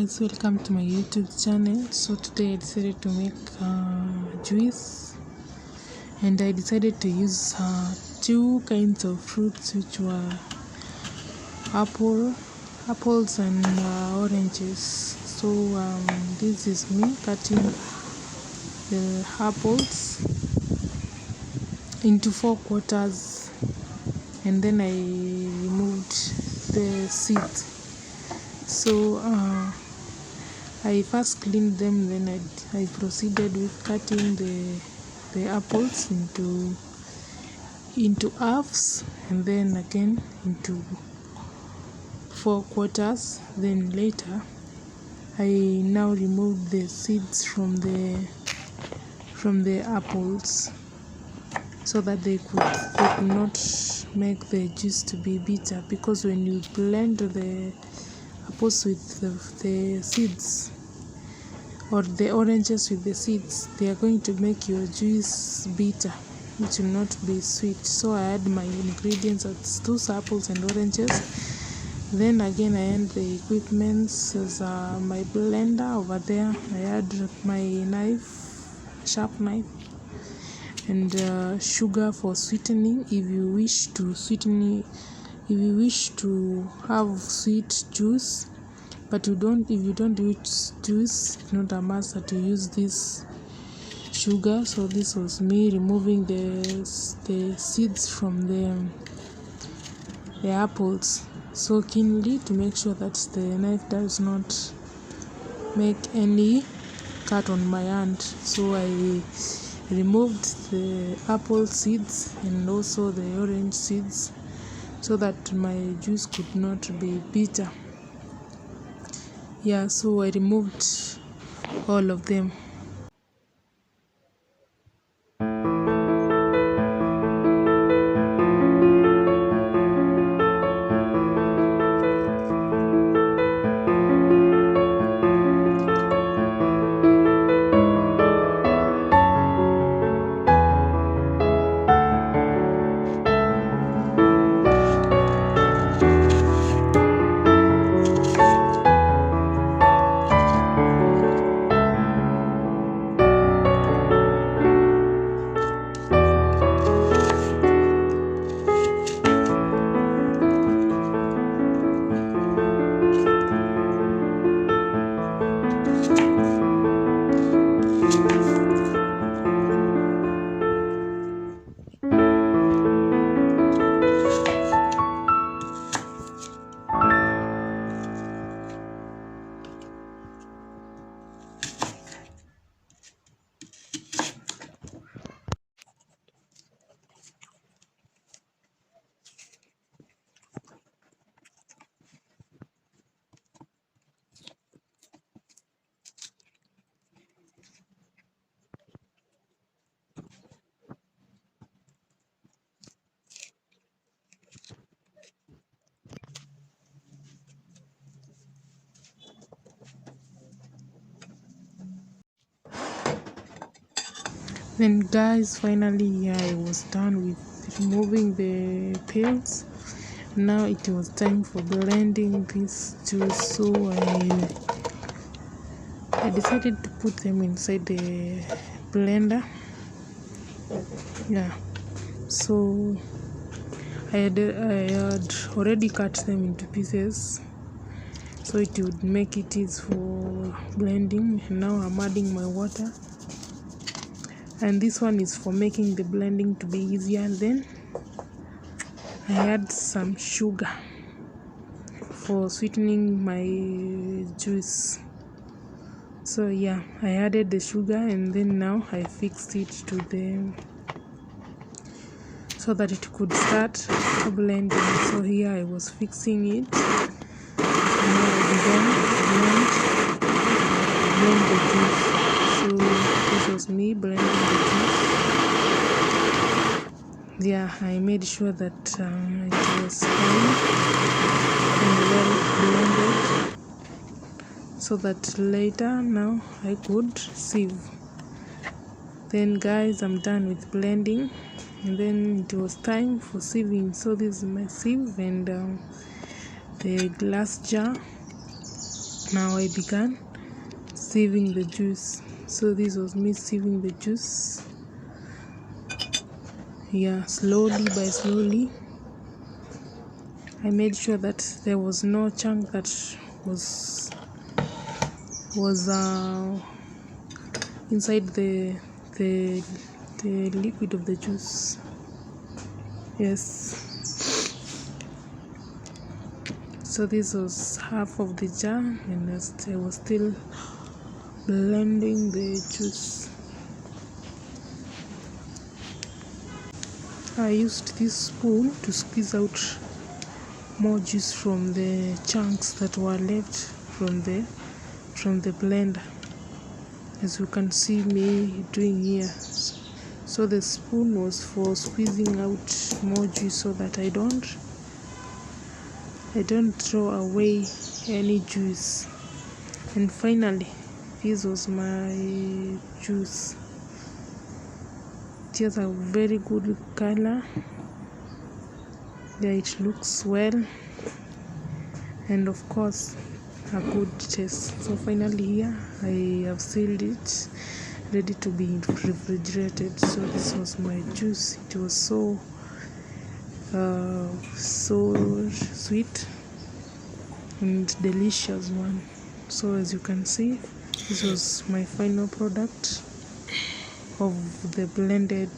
guys, welcome to my YouTube channel. So today I decided to make juice, and I decided to use two kinds of fruits, which were apples and oranges. So this is me cutting the apples into 4 quarters, and then I removed the seeds. So I first cleaned them, then I proceeded with cutting the apples into halves, and then again into 4 quarters. Then later I now removed the seeds from the apples, so that they could not make the juice to be bitter, because when you blend the apples with the seeds, or the oranges with the seeds, they are going to make your juice bitter, which will not be sweet. So I add my ingredients, as 2 apples and oranges. Then again I add the equipments, as my blender over there. I add my sharp knife, and sugar for sweetening. If you wish to have sweet juice, but if you don't use juice, it's not a must that you use this sugar. So this was me removing the seeds from the apples so keenly, to make sure that the knife does not make any cut on my hand. So I removed the apple seeds and also the orange seeds, so that my juice could not be bitter. Yeah, so I removed all of them. Then guys, finally I was done with removing the peels. Now it was time for blending this juice. So I decided to put them inside the blender. Yeah, so I had already cut them into pieces, so it would make it easy for blending. And now I'm adding my water, and this one is for making the blending to be easier. And then I add some sugar for sweetening my juice. So yeah, I added the sugar, and then now I fixed it to so that it could start blending. So here I was fixing it, and now I began to blend the juice. So this was me blending the juice. Yeah, I made sure that it was fine and well blended, so that later now I could sieve. Then guys, I'm done with blending, and then it was time for sieving. So this is my sieve and the glass jar. Now I began sieving the juice. So this was me sieving the juice. Yeah, slowly by slowly. I made sure that there was no chunk that was inside the liquid of the juice. Yes. So this was half of the jar, and I was still blending the juice. I used this spoon to squeeze out more juice from the chunks that were left from the blender, as you can see me doing here. So the spoon was for squeezing out more juice so that I don't throw away any juice. And finally, this was my juice. It has a very good color. Yeah, it looks well, and of course a good taste. So finally here I have sealed it, ready to be refrigerated. So this was my juice. It was so sweet and delicious one. So as you can see, this was my final product of the blended